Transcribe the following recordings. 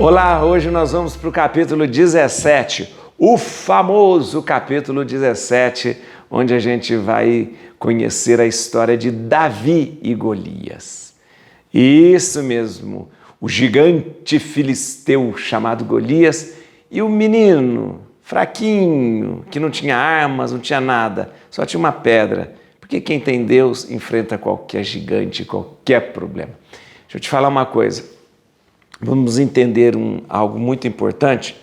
Olá, hoje nós vamos para o capítulo 17, o famoso capítulo 17, onde a gente vai conhecer a história de Davi e Golias. Isso mesmo, o gigante filisteu chamado Golias e o menino fraquinho, que não tinha armas, não tinha nada, só tinha uma pedra. Porque quem tem Deus enfrenta qualquer gigante, qualquer problema. Deixa eu te falar uma coisa. Vamos entender algo muito importante.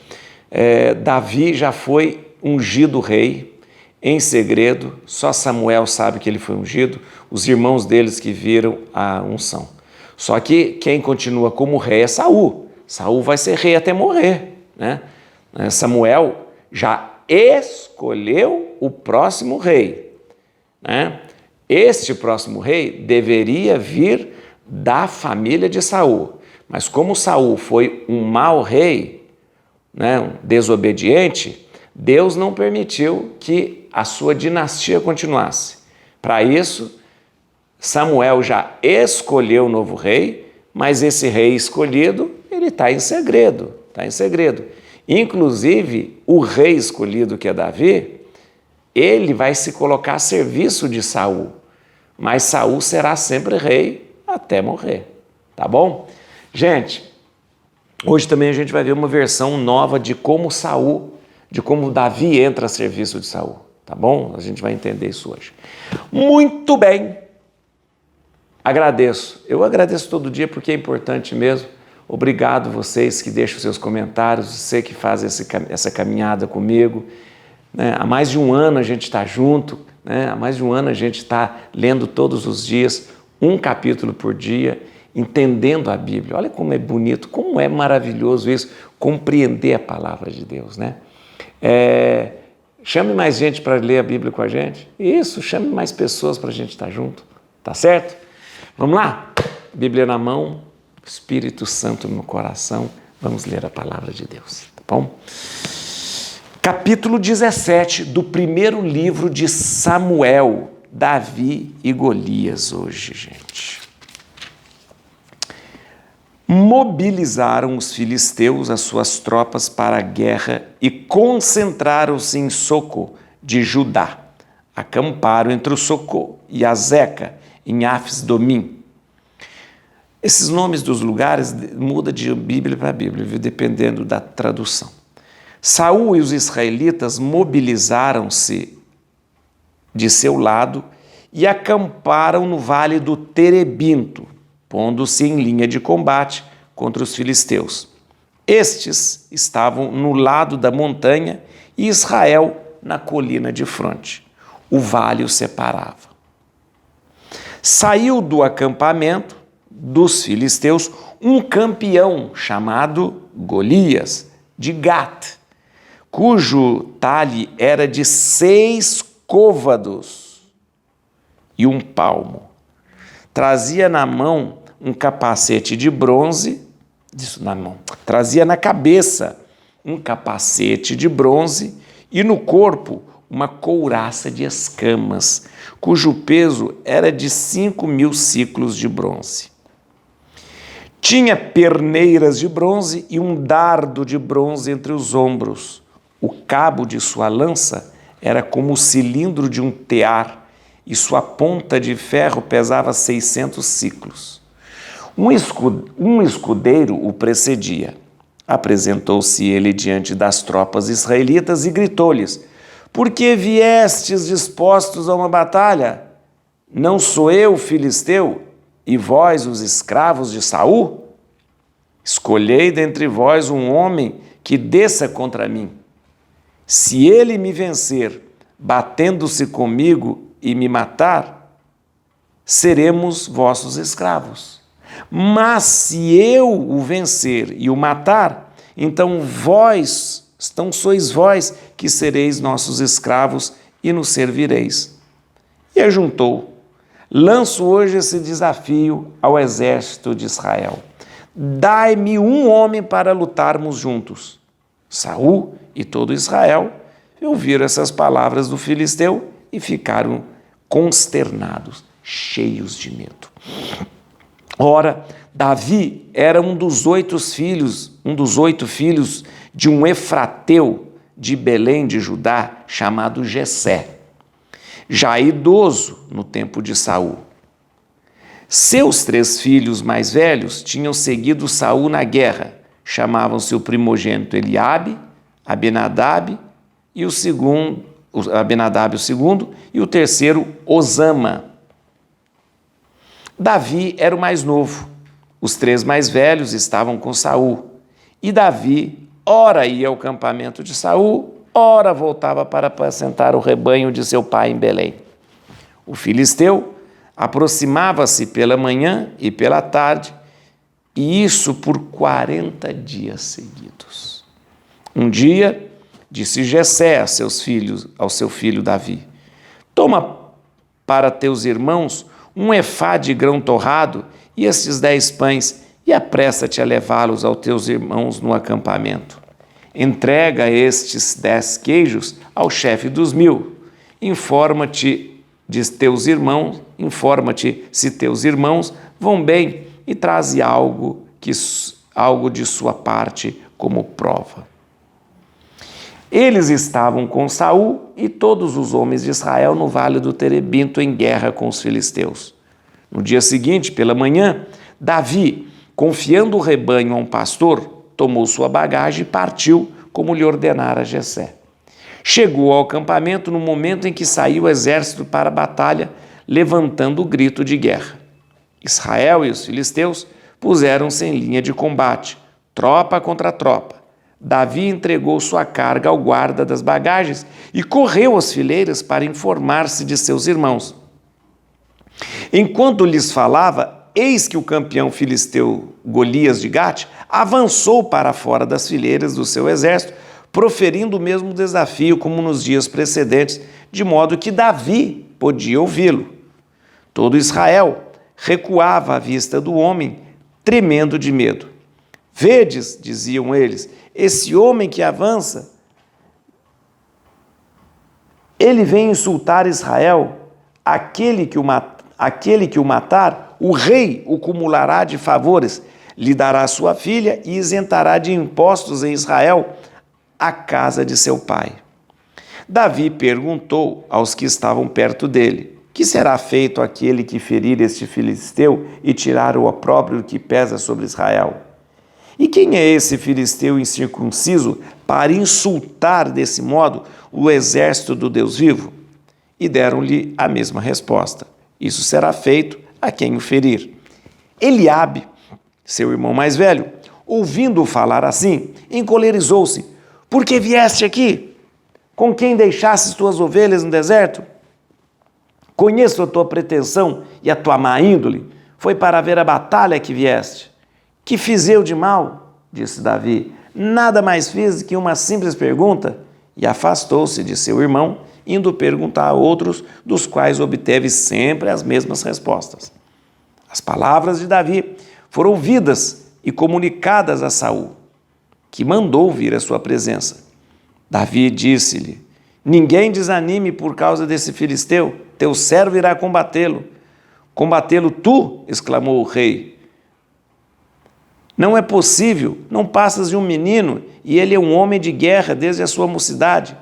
Davi já foi ungido rei em segredo, só Samuel sabe que ele foi ungido, os irmãos deles que viram a unção. Só que quem continua como rei é Saul. Saul vai ser rei até morrer, né? Samuel já escolheu o próximo rei, né? Este próximo rei deveria vir da família de Saul. Mas como Saul foi um mau rei, né, um desobediente, Deus não permitiu que a sua dinastia continuasse. Para isso, Samuel já escolheu o novo rei, mas esse rei escolhido, ele está em segredo, Inclusive, o rei escolhido, que é Davi, ele vai se colocar a serviço de Saul, mas Saul será sempre rei até morrer, tá bom? Gente, hoje também a gente vai ver uma versão nova de como Davi entra a serviço de Saul, tá bom? A gente vai entender isso hoje. Muito bem, eu agradeço todo dia porque é importante mesmo. Obrigado vocês que deixam seus comentários, você que faz essa caminhada comigo, né? Há mais de um ano a gente está junto, né? Há mais de um ano a gente está lendo todos os dias, um capítulo por dia, entendendo a Bíblia. Olha como é bonito, como é maravilhoso isso, compreender a palavra de Deus, né? Chame mais gente para ler a Bíblia com a gente. Isso, chame mais pessoas para a gente estar junto, tá certo? Vamos lá? Bíblia na mão, Espírito Santo no coração, vamos ler a palavra de Deus, tá bom? Capítulo 17 do primeiro livro de Samuel, Davi e Golias hoje, gente. Mobilizaram os filisteus as suas tropas para a guerra e concentraram-se em Soco de Judá. Acamparam entre o Soco e a Zeca, em Afes-Domim. Esses nomes dos lugares mudam de Bíblia para Bíblia, dependendo da tradução. Saul e os israelitas mobilizaram-se de seu lado e acamparam no vale do Terebinto, pondo-se em linha de combate contra os filisteus. Estes estavam no lado da montanha e Israel na colina de fronte. O vale os separava. Saiu do acampamento dos filisteus um campeão chamado Golias, de Gat, cujo talhe era de 6 côvados e 1 palmo. Trazia na mão um capacete de bronze, trazia na cabeça um capacete de bronze e no corpo uma couraça de escamas, cujo peso era de 5.000 siclos de bronze. Tinha perneiras de bronze e um dardo de bronze entre os ombros. O cabo de sua lança era como o cilindro de um tear, e sua ponta de ferro pesava 600 siclos. Um escudeiro o precedia. Apresentou-se ele diante das tropas israelitas e gritou-lhes: por que viestes dispostos a uma batalha? Não sou eu filisteu, e vós os escravos de Saul? Escolhei dentre vós um homem que desça contra mim. Se ele me vencer, batendo-se comigo e me matar, seremos vossos escravos. Mas se eu o vencer e o matar, então sois vós que sereis nossos escravos e nos servireis. E ajuntou: lanço hoje esse desafio ao exército de Israel. Dai-me um homem para lutarmos juntos. Saul e todo Israel ouviram essas palavras do filisteu e ficaram consternados, cheios de medo. Ora, Davi era um dos oito filhos de um efrateu de Belém de Judá, chamado Jessé, já idoso no tempo de Saul. Seus 3 filhos mais velhos tinham seguido Saul na guerra. Chamavam-se o primogênito Eliabe, Abinadab e o segundo, e o terceiro Osama. Davi era o mais novo. Os 3 mais velhos estavam com Saul. E Davi, ora ia ao campamento de Saul, ora voltava para apacentar o rebanho de seu pai em Belém. O filisteu aproximava-se pela manhã e pela tarde, e isso por 40 dias seguidos. Um dia, disse Jessé ao seu filho Davi: toma para teus irmãos um efá de grão torrado e estes 10 pães, e apressa-te a levá-los aos teus irmãos no acampamento. Entrega estes 10 queijos ao chefe dos 1000. Informa-te se teus irmãos vão bem e traze algo de sua parte como prova. Eles estavam com Saul e todos os homens de Israel no vale do Terebinto em guerra com os filisteus. No dia seguinte, pela manhã, Davi, confiando o rebanho a um pastor, tomou sua bagagem e partiu, como lhe ordenara Jessé. Chegou ao acampamento no momento em que saiu o exército para a batalha, levantando o grito de guerra. Israel e os filisteus puseram-se em linha de combate, tropa contra tropa. Davi entregou sua carga ao guarda das bagagens e correu às fileiras para informar-se de seus irmãos. Enquanto lhes falava, eis que o campeão filisteu Golias de Gate avançou para fora das fileiras do seu exército, proferindo o mesmo desafio como nos dias precedentes, de modo que Davi podia ouvi-lo. Todo Israel recuava à vista do homem, tremendo de medo. Vedes, diziam eles, esse homem que avança, ele vem insultar Israel, aquele que o matar, o rei o cumulará de favores, lhe dará sua filha e isentará de impostos em Israel a casa de seu pai. Davi perguntou aos que estavam perto dele: que será feito àquele que ferir este filisteu e tirar o opróbrio que pesa sobre Israel? E quem é esse filisteu incircunciso para insultar desse modo o exército do Deus vivo? E deram-lhe a mesma resposta: isso será feito a quem o ferir. Eliabe, seu irmão mais velho, ouvindo-o falar assim, encolerizou-se: por que vieste aqui? Com quem deixastes tuas ovelhas no deserto? Conheço a tua pretensão e a tua má índole. Foi para ver a batalha que vieste. Que fiz eu de mal? Disse Davi. Nada mais fiz que uma simples pergunta. E afastou-se de seu irmão, indo perguntar a outros, dos quais obteve sempre as mesmas respostas. As palavras de Davi foram ouvidas e comunicadas a Saul, que mandou vir à sua presença. Davi disse-lhe: ninguém desanime por causa desse filisteu, teu servo irá combatê-lo. Combatê-lo tu? Exclamou o rei. Não é possível, não passas de um menino, e ele é um homem de guerra desde a sua mocidade.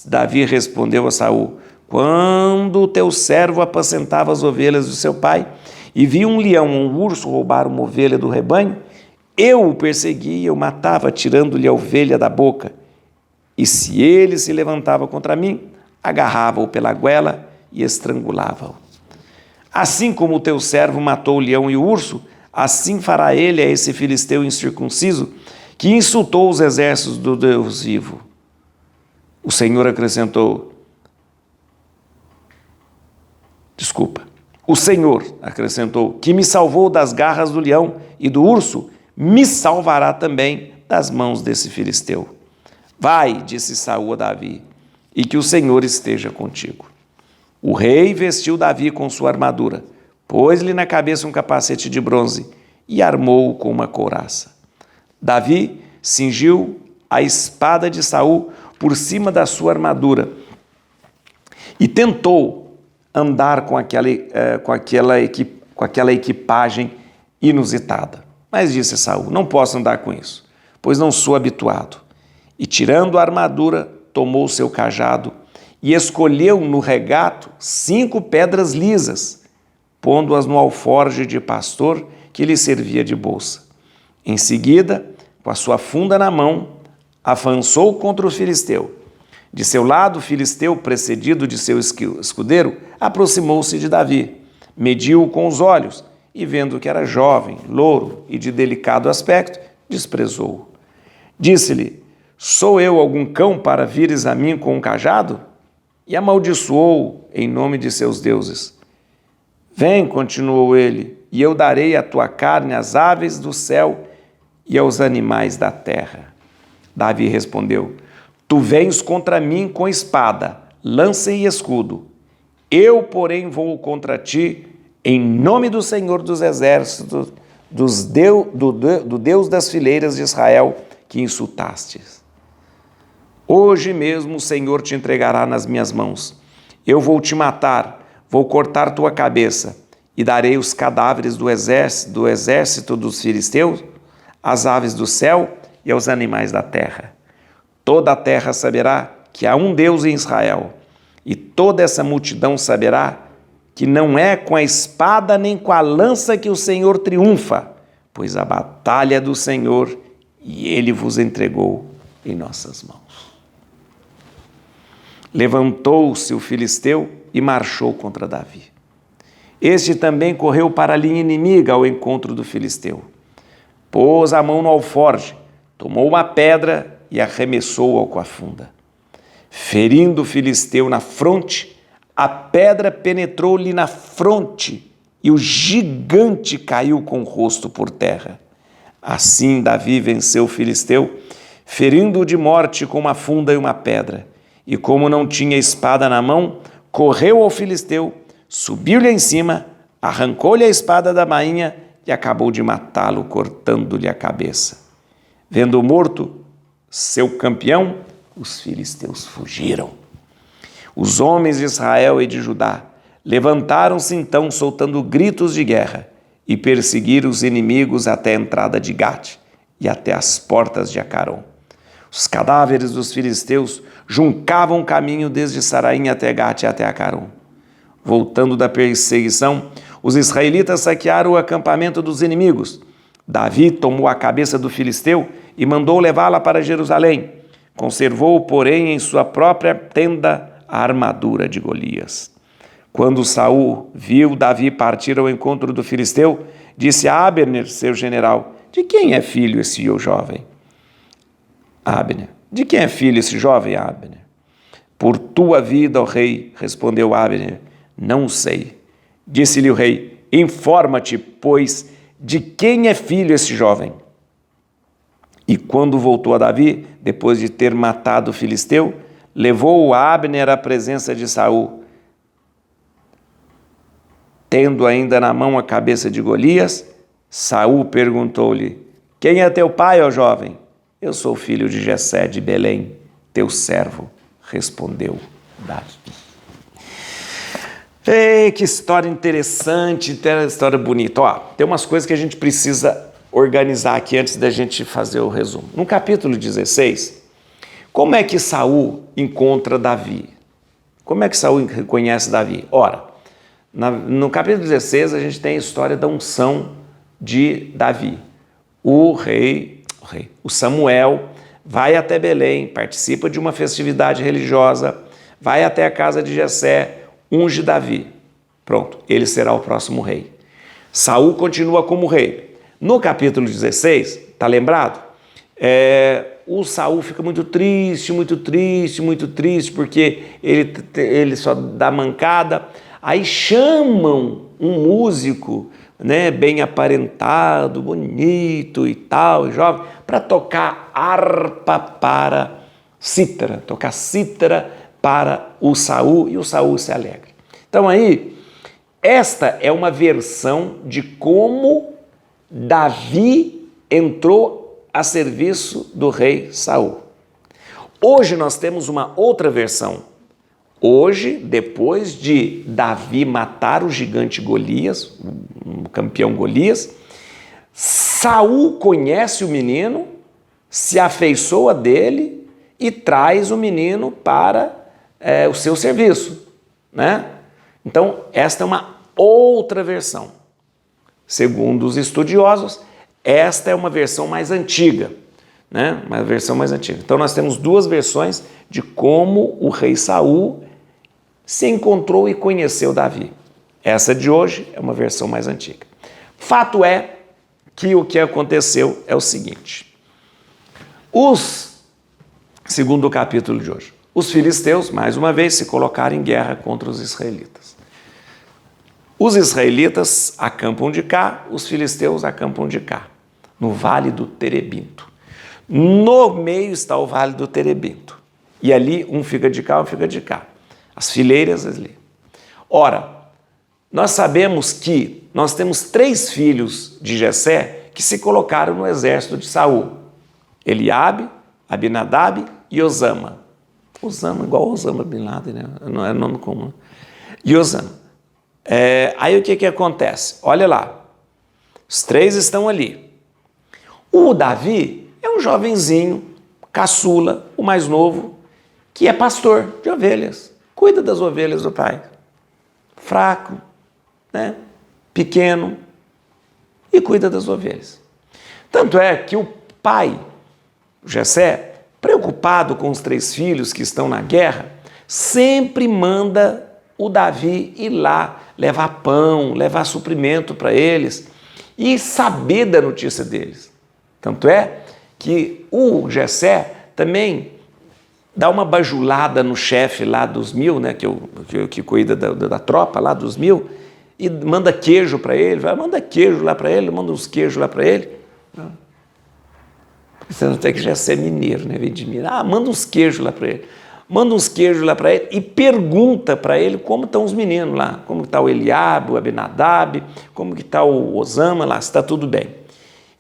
Davi respondeu a Saul: quando o teu servo apacentava as ovelhas do seu pai, e vi um leão ou um urso roubar uma ovelha do rebanho, eu o perseguia, eu matava, tirando-lhe a ovelha da boca. E se ele se levantava contra mim, agarrava-o pela goela e estrangulava-o. Assim como o teu servo matou o leão e o urso, assim fará ele a esse filisteu incircunciso, que insultou os exércitos do Deus vivo. O Senhor acrescentou, que me salvou das garras do leão e do urso, me salvará também das mãos desse filisteu. Vai, disse Saul a Davi, e que o Senhor esteja contigo. O rei vestiu Davi com sua armadura, pôs-lhe na cabeça um capacete de bronze e armou-o com uma couraça. Davi cingiu a espada de Saul por cima da sua armadura e tentou andar com aquela equipagem inusitada. Mas disse Saul: não posso andar com isso, pois não sou habituado. E tirando a armadura, tomou o seu cajado e escolheu no regato 5 pedras lisas, pondo-as no alforje de pastor que lhe servia de bolsa. Em seguida, com a sua funda na mão, avançou contra o filisteu. De seu lado, o filisteu, precedido de seu escudeiro, aproximou-se de Davi, mediu-o com os olhos e, vendo que era jovem, louro e de delicado aspecto, desprezou-o. Disse-lhe: sou eu algum cão para vires a mim com um cajado? E amaldiçoou em nome de seus deuses. Vem, continuou ele, e eu darei a tua carne às aves do céu e aos animais da terra. Davi respondeu: tu vens contra mim com espada, lança e escudo. Eu, porém, vou contra ti em nome do Senhor dos exércitos, do Deus das fileiras de Israel, que insultastes. Hoje mesmo o Senhor te entregará nas minhas mãos. Eu vou te matar, vou cortar tua cabeça e darei os cadáveres do exército dos filisteus às aves do céu e aos animais da terra. Toda a terra saberá que há um Deus em Israel, e toda essa multidão saberá que não é com a espada nem com a lança que o Senhor triunfa, pois a batalha é do Senhor e Ele vos entregou em nossas mãos. Levantou-se o filisteu e marchou contra Davi. Este também correu para a linha inimiga ao encontro do filisteu. Pôs a mão no alforje, tomou uma pedra e arremessou-a com a funda. Ferindo o filisteu na fronte, a pedra penetrou-lhe na fronte e o gigante caiu com o rosto por terra. Assim Davi venceu o filisteu, ferindo-o de morte com uma funda e uma pedra. E como não tinha espada na mão, correu ao filisteu, subiu-lhe em cima, arrancou-lhe a espada da bainha e acabou de matá-lo, cortando-lhe a cabeça. Vendo morto seu campeão, os filisteus fugiram. Os homens de Israel e de Judá levantaram-se então, soltando gritos de guerra, e perseguiram os inimigos até a entrada de Gate e até as portas de Acaron. Os cadáveres dos filisteus juncavam caminho desde Saraim até Gate e até Acaron. Voltando da perseguição, os israelitas saquearam o acampamento dos inimigos. Davi tomou a cabeça do filisteu e mandou levá-la para Jerusalém. Conservou, porém, em sua própria tenda a armadura de Golias. Quando Saul viu Davi partir ao encontro do filisteu, disse a Abner, seu general: de quem é filho esse jovem? Abner: de quem é filho esse jovem, Abner? Por tua vida, ó rei, respondeu Abner, não sei. Disse-lhe o rei: informa-te, pois, de quem é filho esse jovem? E quando voltou a Davi, depois de ter matado o filisteu, levou Abner à presença de Saul. Tendo ainda na mão a cabeça de Golias, Saul perguntou-lhe: quem é teu pai, ó jovem? Eu sou filho de Jessé de Belém, teu servo, respondeu Davi. Ei, que história interessante, história bonita. Ó, tem umas coisas que a gente precisa organizar aqui antes da gente fazer o resumo. No capítulo 16, como é que Saul encontra Davi? Como é que Saul reconhece Davi? Ora, no capítulo 16 a gente tem a história da unção de Davi. O Samuel vai até Belém, participa de uma festividade religiosa, vai até a casa de Jessé, unge Davi. Pronto, ele será o próximo rei. Saul continua como rei. No capítulo 16, tá lembrado? O Saul fica muito triste, porque ele só dá mancada. Aí chamam um músico, né, bem aparentado, bonito e tal, jovem, para tocar harpa para cítara, tocar cítara para o Saul, e o Saul se alegra. Então aí, esta é uma versão de como Davi entrou a serviço do rei Saul. Hoje nós temos uma outra versão. Hoje, depois de Davi matar o gigante Golias, o campeão Golias, Saul conhece o menino, se afeiçoa dele e traz o menino para o seu serviço, né? Então, esta é uma outra versão. Segundo os estudiosos, esta é uma versão mais antiga, né? Uma versão mais antiga. Então, nós temos duas versões de como o rei Saul se encontrou e conheceu Davi. Essa de hoje é uma versão mais antiga. Fato é que o que aconteceu é o seguinte. Segundo o capítulo de hoje, os filisteus, mais uma vez, se colocaram em guerra contra os israelitas. Os israelitas acampam de cá, os filisteus acampam de cá, no Vale do Terebinto. No meio está o Vale do Terebinto. E ali um fica de cá, um fica de cá. As fileiras ali. Ora, nós sabemos que nós temos 3 filhos de Jessé que se colocaram no exército de Saul. Eliabe, Abinadab e Osama. Osama, igual Osama Bin Laden, né? Não é nome comum. E Osama. Aí o que acontece? Olha lá. Os 3 estão ali. O Davi é um jovenzinho, caçula, o mais novo, que é pastor de ovelhas. Cuida das ovelhas do pai. Fraco, né? Pequeno, e cuida das ovelhas. Tanto é que o pai, Jessé, preocupado com os 3 filhos que estão na guerra, sempre manda o Davi ir lá levar pão, levar suprimento para eles e saber da notícia deles. Tanto é que o Jessé também dá uma bajulada no chefe lá dos 1000, né, que cuida da tropa lá dos 1000, e manda queijo para ele, manda queijo lá para ele, manda uns queijos lá para ele. Você não tem que já ser mineiro, né? Vem de Minas. Manda uns queijos lá para ele. Manda uns queijos lá para ele e pergunta para ele como estão os meninos lá, como está o Eliabe, o Abinadab, como que está o Osama lá, se está tudo bem.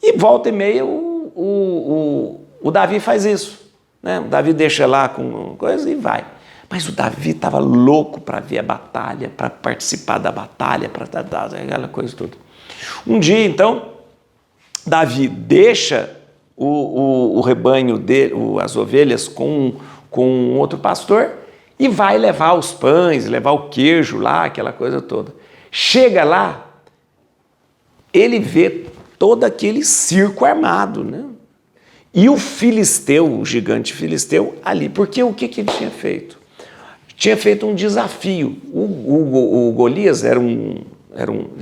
E volta e meia o Davi faz isso, né? O Davi deixa lá com coisa e vai. Mas o Davi estava louco para ver a batalha, para participar da batalha, para dar aquela coisa toda. Um dia, então, Davi deixa o rebanho dele, as ovelhas com outro pastor e vai levar os pães, levar o queijo lá, aquela coisa toda. Chega lá, ele vê todo aquele circo armado, né? E o filisteu, o gigante filisteu, ali. Porque o que ele tinha feito? Tinha feito um desafio. O Golias era um...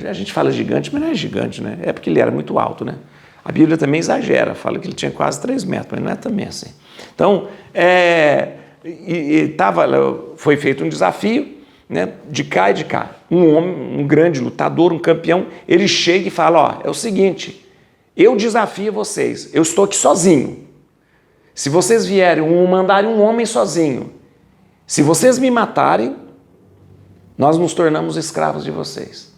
A gente fala gigante, mas não é gigante, né? É porque ele era muito alto, né? A Bíblia também exagera, fala que ele tinha quase 3 metros, mas não é também assim. Então, foi feito um desafio, né, de cá e de cá. Um homem, um grande lutador, um campeão, ele chega e fala, é o seguinte, eu desafio vocês, eu estou aqui sozinho. Se vocês vierem, mandarem um homem sozinho, se vocês me matarem, nós nos tornamos escravos de vocês.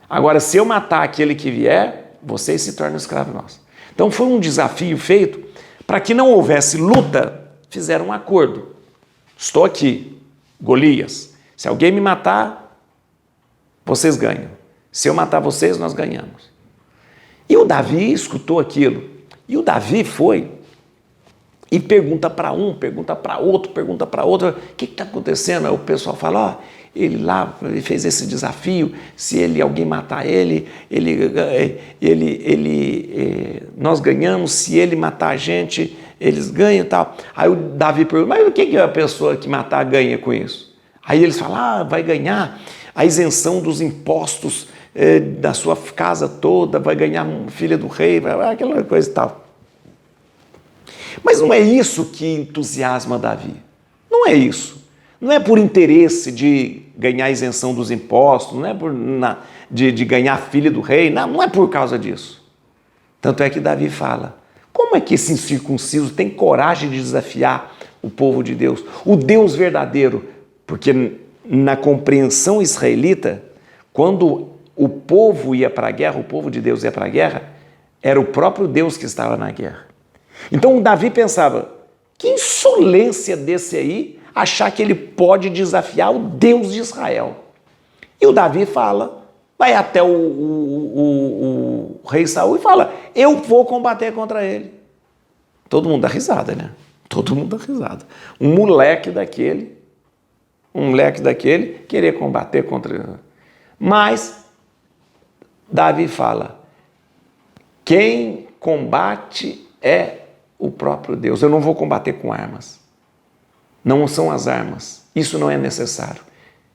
Agora, se eu matar aquele que vier, vocês se tornam escravos nossos. Então foi um desafio feito para que não houvesse luta, fizeram um acordo. Estou aqui, Golias. Se alguém me matar, vocês ganham. Se eu matar vocês, nós ganhamos. E o Davi escutou aquilo. E o Davi foi e pergunta para um, pergunta para outro, pergunta para outro. O que está acontecendo? Aí o pessoal fala, ele fez esse desafio, se alguém matar nós ganhamos, se ele matar a gente, eles ganham e tal. Aí o Davi pergunta, mas o que a pessoa que matar ganha com isso? Aí eles falam, vai ganhar a isenção dos impostos da sua casa toda, vai ganhar filha do rei, aquela coisa e tal. Mas não é isso que entusiasma Davi. Não é isso. Não é por interesse de ganhar a isenção dos impostos, não é de ganhar a filha do rei, não é por causa disso. Tanto é que Davi fala, como é que esse incircunciso tem coragem de desafiar o povo de Deus, o Deus verdadeiro? Porque na compreensão israelita, quando o povo ia para a guerra, o povo de Deus ia para a guerra, era o próprio Deus que estava na guerra. Então Davi pensava, que insolência desse aí, achar que ele pode desafiar o Deus de Israel. E o Davi fala vai até o rei Saul e fala, eu vou combater contra ele. Todo mundo dá risada, né? Todo mundo dá risada. Um moleque daquele querer combater contra ele. Mas Davi fala, quem combate é o próprio Deus. Eu não vou combater com armas. Não são as armas. Isso não é necessário.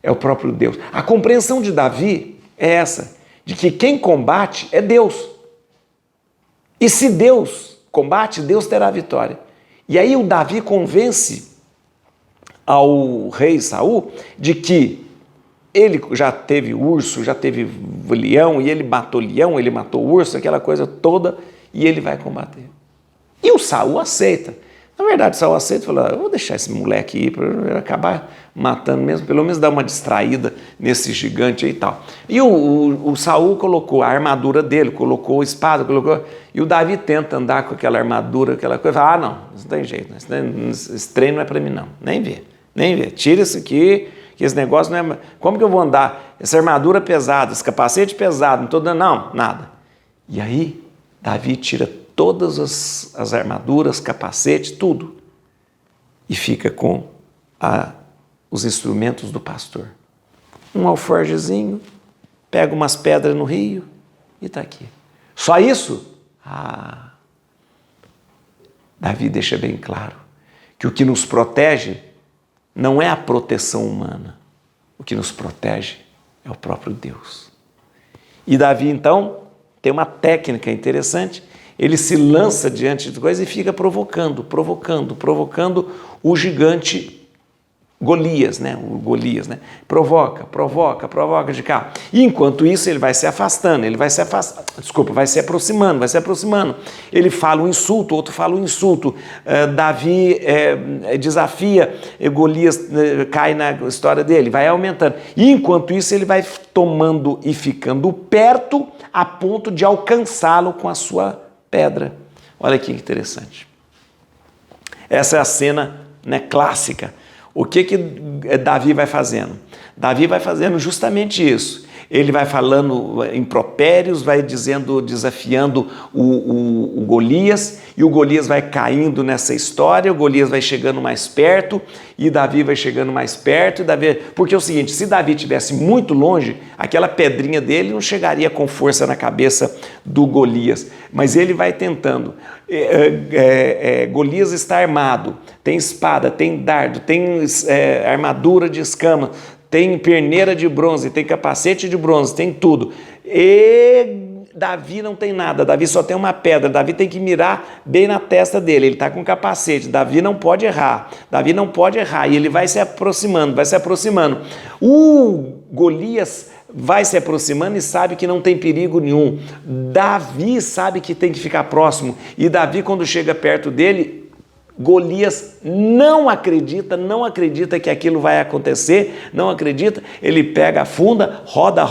É o próprio Deus. A compreensão de Davi é essa, de que quem combate é Deus. E se Deus combate, Deus terá a vitória. E aí o Davi convence ao rei Saul de que ele já teve urso, já teve leão, e ele matou urso, aquela coisa toda, e ele vai combater. E o Saul aceita. Na verdade, Saul aceita e fala, eu vou deixar esse moleque ir para acabar matando mesmo, pelo menos dar uma distraída nesse gigante aí e tal. E o Saul colocou a armadura dele, colocou a espada, e o Davi tenta andar com aquela armadura, aquela coisa, fala, não tem jeito, esse treino não é para mim não, nem ver, tira isso aqui, que esse negócio não é, como que eu vou andar, essa armadura pesada, esse capacete pesado, não estou dando, não, nada. E aí, Davi tira todas as armaduras, capacete, tudo, e fica com os instrumentos do pastor. Um alforjezinho, pega umas pedras no rio e está aqui. Só isso? Davi deixa bem claro que o que nos protege não é a proteção humana, o que nos protege é o próprio Deus. E Davi, então, tem uma técnica interessante, ele se lança diante de coisas e fica provocando o gigante Golias, né? O Golias, né? Provoca de cá. E enquanto isso ele vai se afastando, vai se aproximando. Ele fala um insulto, outro fala um insulto. Davi desafia, Golias cai na história dele, vai aumentando. E enquanto isso ele vai tomando e ficando perto a ponto de alcançá-lo com a sua pedra. Olha que interessante. Essa é a cena, né, clássica. O que Davi vai fazendo? Davi vai fazendo justamente isso. Ele vai falando impropérios, vai desafiando o Golias, e o Golias vai caindo nessa história, o Golias vai chegando mais perto, e Davi vai chegando mais perto, porque é o seguinte, se Davi estivesse muito longe, aquela pedrinha dele não chegaria com força na cabeça do Golias, mas ele vai tentando. Golias está armado, tem espada, tem dardo, tem armadura de escama, tem perneira de bronze, tem capacete de bronze, tem tudo. E Davi não tem nada, Davi só tem uma pedra, Davi tem que mirar bem na testa dele, ele está com capacete, Davi não pode errar, e ele vai se aproximando. O Golias vai se aproximando e sabe que não tem perigo nenhum. Davi sabe que tem que ficar próximo, e Davi, quando chega perto dele, Golias não acredita que aquilo vai acontecer, não acredita, ele pega a funda, roda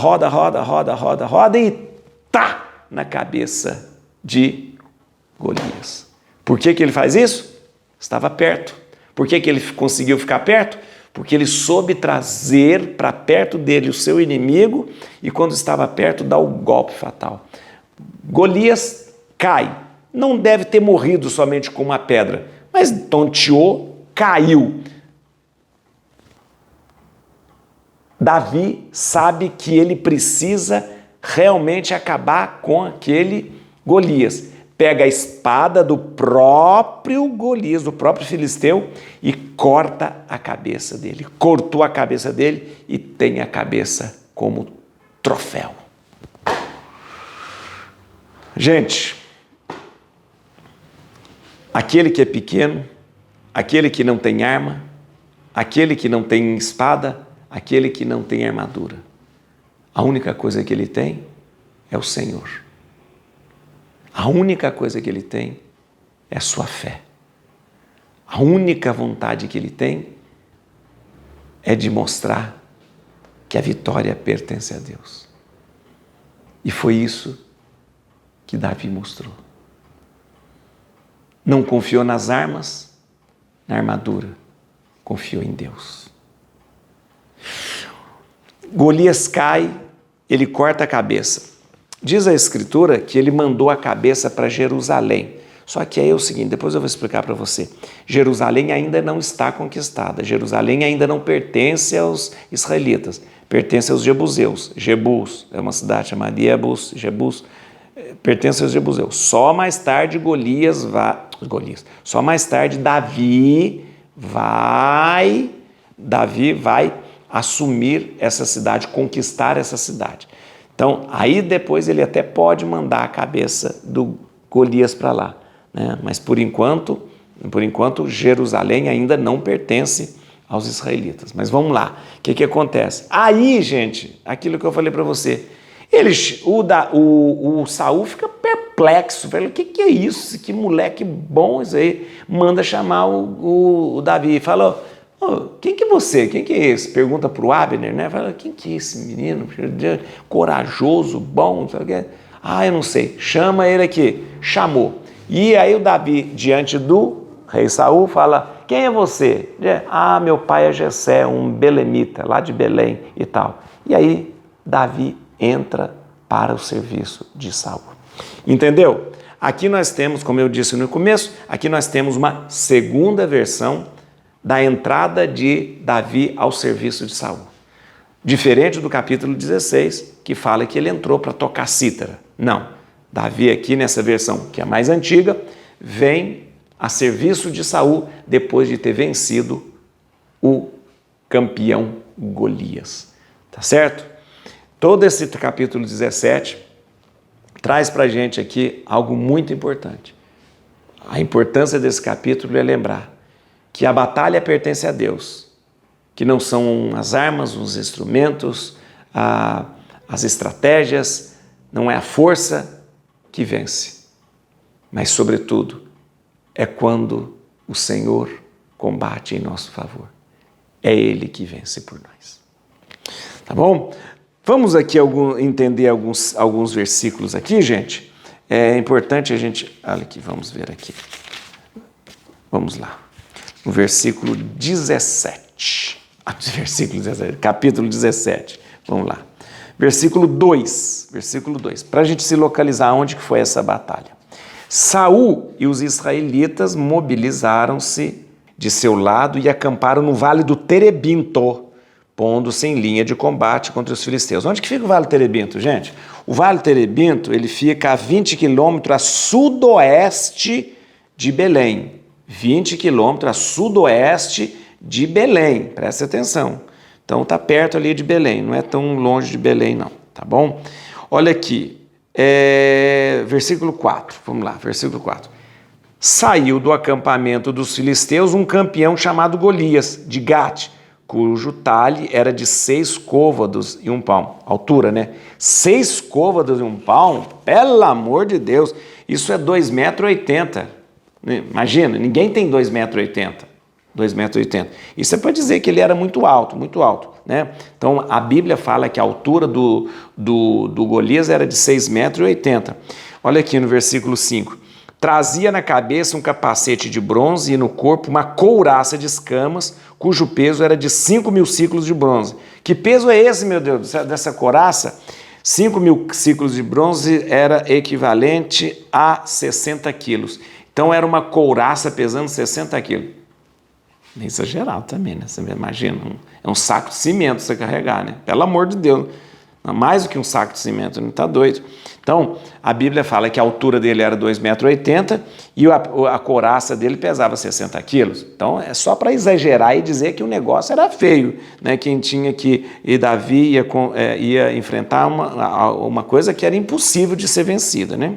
e tá na cabeça de Golias. Por que ele faz isso? Estava perto. Por que ele conseguiu ficar perto? Porque ele soube trazer para perto dele o seu inimigo e quando estava perto dá o golpe fatal. Golias cai, não deve ter morrido somente com uma pedra, mas tonteou, caiu. Davi sabe que ele precisa realmente acabar com aquele Golias. Pega a espada do próprio Golias, do próprio filisteu, e corta a cabeça dele. Cortou a cabeça dele e tem a cabeça como troféu. Gente, aquele que é pequeno, aquele que não tem arma, aquele que não tem espada, aquele que não tem armadura, a única coisa que ele tem é o Senhor. A única coisa que ele tem é a sua fé. A única vontade que ele tem é de mostrar que a vitória pertence a Deus. E foi isso que Davi mostrou. Não confiou nas armas, na armadura, confiou em Deus. Golias cai, ele corta a cabeça. Diz a Escritura que ele mandou a cabeça para Jerusalém. Só que aí é o seguinte, depois eu vou explicar para você. Jerusalém ainda não está conquistada. Jerusalém ainda não pertence aos israelitas. Pertence aos jebuseus. Jebus é uma cidade chamada Jebus, pertence aos jebuseus. Só mais tarde só mais tarde Davi vai assumir essa cidade, conquistar essa cidade. Então, aí depois ele até pode mandar a cabeça do Golias para lá, né? Mas por enquanto, Jerusalém ainda não pertence aos israelitas. Mas vamos lá, o que acontece? Aí, gente, aquilo que eu falei para você, o Saul fica perplexo, fala, o que é isso? Que moleque bom isso aí, manda chamar o Davi, fala, quem que é você? Quem que é esse? Pergunta para o Abner, né? Fala, quem que é esse menino? Corajoso, bom, sabe o que? Eu não sei. Chama ele aqui. Chamou. E aí o Davi, diante do rei Saul, fala, quem é você? Meu pai é Jessé, um belemita, lá de Belém e tal. E aí Davi entra para o serviço de Saul. Entendeu? Aqui nós temos, como eu disse no começo, aqui nós temos uma segunda versão da entrada de Davi ao serviço de Saul. Diferente do capítulo 16, que fala que ele entrou para tocar cítara. Não, Davi aqui nessa versão, que é a mais antiga, vem a serviço de Saul depois de ter vencido o campeão Golias. Tá certo? Todo esse capítulo 17 traz para a gente aqui algo muito importante. A importância desse capítulo é lembrar que a batalha pertence a Deus, que não são as armas, os instrumentos, as estratégias, não é a força que vence, mas, sobretudo, é quando o Senhor combate em nosso favor. É Ele que vence por nós. Tá bom? Vamos aqui entender alguns versículos aqui, gente. É importante a gente... Olha aqui, vamos ver aqui. Vamos lá. No versículo 17. Capítulo 17. Vamos lá. Versículo 2. Para a gente se localizar onde que foi essa batalha. Saul e os israelitas mobilizaram-se de seu lado e acamparam no vale do Terebinto, pondo-se em linha de combate contra os filisteus. Onde que fica o Vale do Terebinto, gente? O Vale do Terebinto, ele fica a 20 quilômetros a sudoeste de Belém. 20 quilômetros a sudoeste de Belém, presta atenção. Então está perto ali de Belém, não é tão longe de Belém não, tá bom? Olha aqui, versículo 4, vamos lá, versículo 4. Saiu do acampamento dos filisteus um campeão chamado Golias, de Gate, cujo talhe era de 6 côvados e 1 palmo. Altura, né? 6 côvados e 1 palmo? Pelo amor de Deus, isso é 2,80 m. Imagina, ninguém tem 2,80 m. 2,80 m. Isso é para dizer que ele era muito alto, né? Então, a Bíblia fala que a altura do Golias era de 6,80 m. Olha aqui no versículo 5. Trazia na cabeça um capacete de bronze e no corpo uma couraça de escamas, cujo peso era de 5.000 ciclos de bronze. Que peso é esse, meu Deus, dessa couraça? 5.000 ciclos de bronze era equivalente a 60 quilos. Então era uma couraça pesando 60 quilos. É exagerado também, né? Você imagina, é um saco de cimento você carregar, né? Pelo amor de Deus, mais do que um saco de cimento, não está doido. Então, a Bíblia fala que a altura dele era 2,80 m e a couraça dele pesava 60 quilos. Então, é só para exagerar e dizer que o negócio era feio, né? Quem tinha que... E Davi ia enfrentar uma coisa que era impossível de ser vencida, né?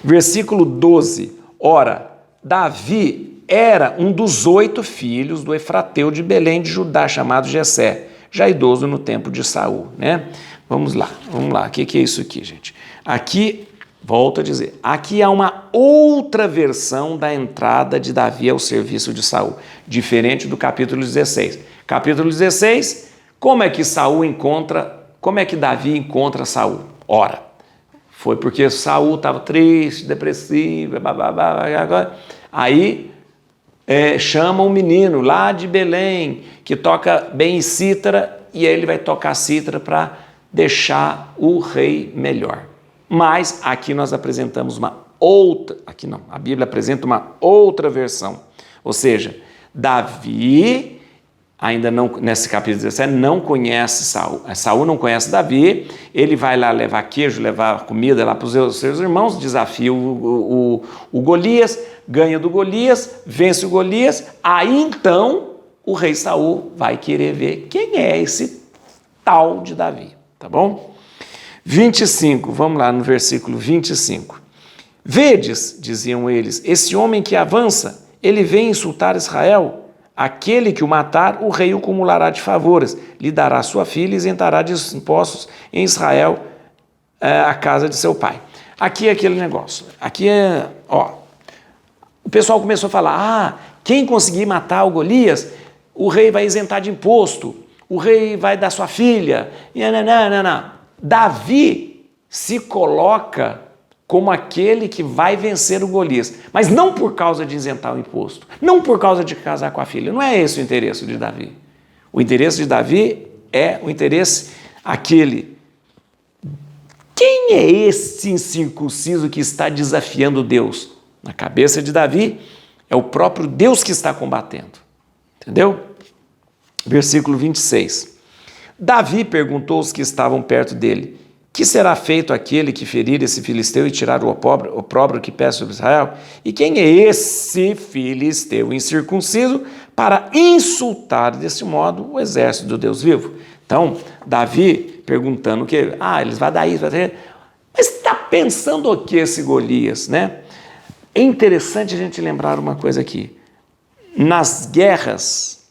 Versículo 12. Ora, Davi era um dos 8 filhos do Efrateu de Belém de Judá, chamado Jessé, já idoso no tempo de Saul, né? Vamos lá. O que é isso aqui, gente? Aqui, volto a dizer, aqui há uma outra versão da entrada de Davi ao serviço de Saul, diferente do capítulo 16. Capítulo 16, como é que Davi encontra Saul? Ora, foi porque Saul estava triste, depressivo, aí chama um menino lá de Belém, que toca bem cítara, e aí ele vai tocar cítara para deixar o rei melhor. Mas aqui nós apresentamos uma outra, aqui não, a Bíblia apresenta uma outra versão. Ou seja, Davi, ainda não, nesse capítulo 17, não conhece Saul. Saul não conhece Davi, ele vai lá levar queijo, levar comida lá para os seus irmãos, desafia o Golias, ganha do Golias, vence o Golias, aí então o rei Saul vai querer ver quem é esse tal de Davi, tá bom? 25, vamos lá no versículo 25. Vedes, diziam eles, esse homem que avança, ele vem insultar Israel. Aquele que o matar, o rei o cumulará de favores, lhe dará sua filha e isentará de impostos em Israel a casa de seu pai. Aqui é aquele negócio. Aqui é, o pessoal começou a falar, quem conseguir matar o Golias, o rei vai isentar de imposto, o rei vai dar sua filha. Davi se coloca como aquele que vai vencer o Golias, mas não por causa de isentar o imposto, não por causa de casar com a filha, não é esse o interesse de Davi. O interesse de Davi é o interesse aquele. Quem é esse incircunciso que está desafiando Deus? Na cabeça de Davi, é o próprio Deus que está combatendo. Entendeu? Versículo 26. Davi perguntou aos que estavam perto dele, que será feito aquele que ferir esse filisteu e tirar o opróbrio que pesa sobre Israel? E quem é esse filisteu incircunciso para insultar desse modo o exército do Deus vivo? Então, Davi perguntando o que? Eles vão dar isso, vai ter... Mas está pensando o que esse Golias, né? É interessante a gente lembrar uma coisa aqui. Nas guerras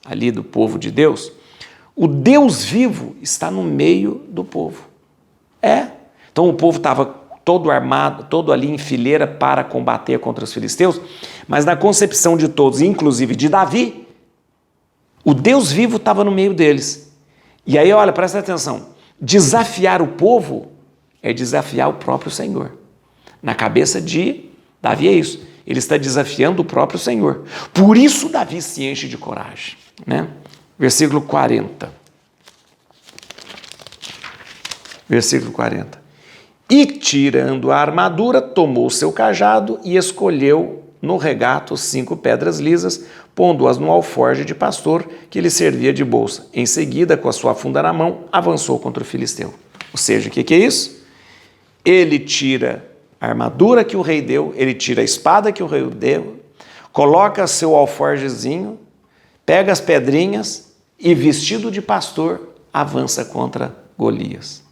ali do povo de Deus, o Deus vivo está no meio do povo. Então o povo estava todo armado, todo ali em fileira para combater contra os filisteus, mas na concepção de todos, inclusive de Davi, o Deus vivo estava no meio deles. E aí, olha, presta atenção, desafiar o povo é desafiar o próprio Senhor. Na cabeça de Davi é isso, ele está desafiando o próprio Senhor. Por isso Davi se enche de coragem, né? Versículo 40. Versículo 40. E tirando a armadura, tomou seu cajado e escolheu no regato 5 pedras lisas, pondo-as no alforje de pastor que lhe servia de bolsa. Em seguida, com a sua funda na mão, avançou contra o filisteu. Ou seja, o que é isso? Ele tira a armadura que o rei deu, ele tira a espada que o rei deu, coloca seu alforjezinho, pega as pedrinhas e, vestido de pastor, avança contra Golias.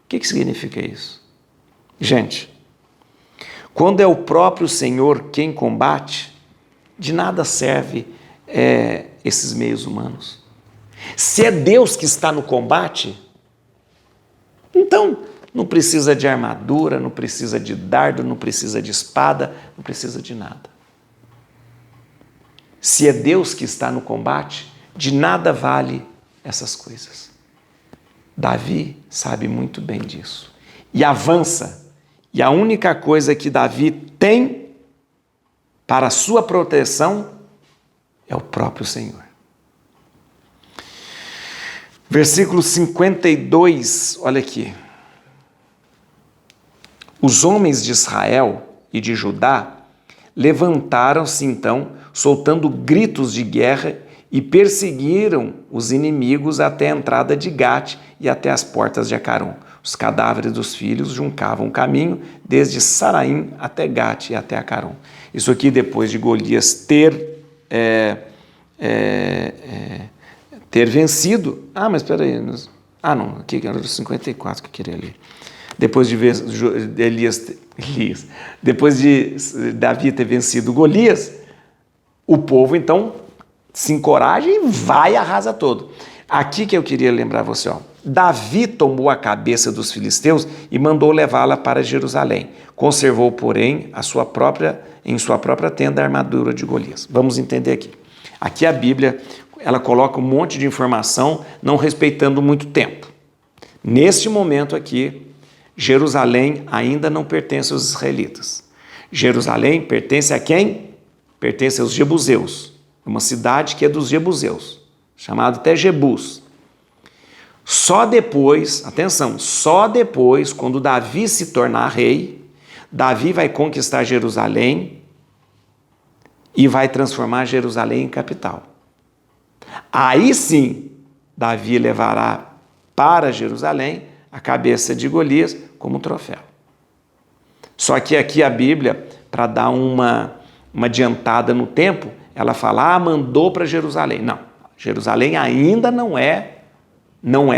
O que significa isso? Gente, quando é o próprio Senhor quem combate, de nada serve esses meios humanos. Se é Deus que está no combate, então não precisa de armadura, não precisa de dardo, não precisa de espada, não precisa de nada. Se é Deus que está no combate, de nada vale essas coisas. Davi sabe muito bem disso. E avança. E a única coisa que Davi tem para a sua proteção é o próprio Senhor. Versículo 52, olha aqui. Os homens de Israel e de Judá levantaram-se então, soltando gritos de guerra, e perseguiram os inimigos até a entrada de Gate e até as portas de Acaron. Os cadáveres dos filhos juncavam o caminho desde Saraim até Gate e até Acaron. Isso aqui depois de Golias ter vencido. Mas espera aí. Não, aqui era o 54 que eu queria ler. Depois de depois de Davi ter vencido Golias, o povo então se encoraja e vai e arrasa todo. Aqui que eu queria lembrar você, Davi tomou a cabeça dos filisteus e mandou levá-la para Jerusalém. Conservou, porém, em sua própria tenda a armadura de Golias. Vamos entender aqui. Aqui a Bíblia, ela coloca um monte de informação, não respeitando muito tempo. Neste momento aqui, Jerusalém ainda não pertence aos israelitas. Jerusalém pertence a quem? Pertence aos jebuseus. Uma cidade que é dos jebuseus, chamada até Jebus. Só depois, atenção, só depois, quando Davi se tornar rei, Davi vai conquistar Jerusalém e vai transformar Jerusalém em capital. Aí sim, Davi levará para Jerusalém a cabeça de Golias como troféu. Só que aqui a Bíblia, para dar uma adiantada no tempo, ela fala, mandou para Jerusalém. Não, Jerusalém ainda não é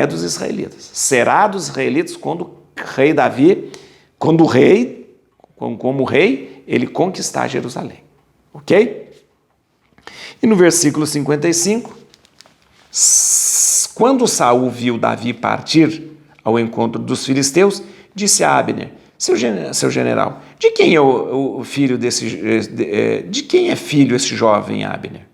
dos israelitas. Será dos israelitas quando o rei Davi, como rei, ele conquistar Jerusalém. Ok? E no versículo 55, quando Saul viu Davi partir ao encontro dos filisteus, disse a Abner, seu general, de quem é o filho de quem é filho esse jovem, Abner?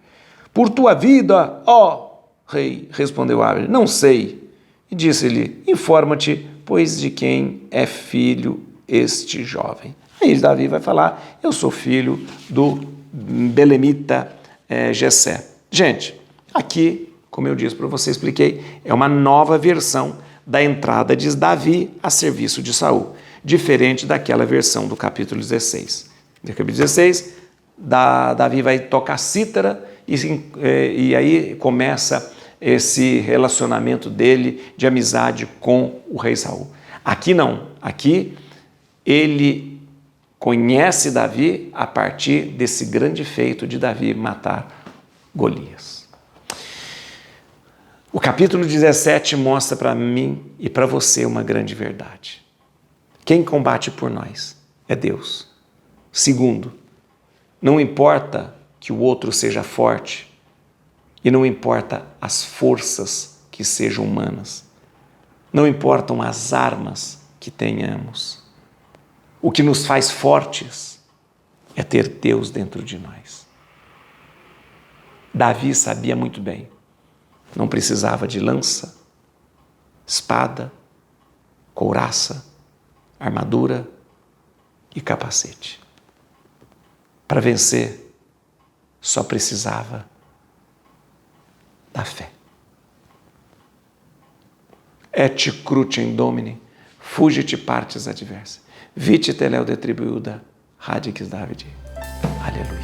Por tua vida, ó rei, respondeu Abner, não sei. E disse-lhe, informa-te, pois de quem é filho este jovem. Aí Davi vai falar, eu sou filho do belemita Jessé. Gente, aqui, como eu disse para você, expliquei, é uma nova versão da entrada de Davi a serviço de Saul, diferente daquela versão do capítulo 16. No capítulo 16, Davi vai tocar cítara e aí começa esse relacionamento dele de amizade com o rei Saul. Aqui não, aqui ele conhece Davi a partir desse grande feito de Davi matar Golias. O capítulo 17 mostra para mim e para você uma grande verdade. Quem combate por nós é Deus. Segundo, não importa que o outro seja forte e não importa as forças que sejam humanas, não importam as armas que tenhamos. O que nos faz fortes é ter Deus dentro de nós. Davi sabia muito bem, não precisava de lança, espada, couraça, armadura e capacete. Para vencer, só precisava da fé. Et crucem Domini, fugit partes adversa, vite teleo detribuiuda, radix Davidi. Aleluia.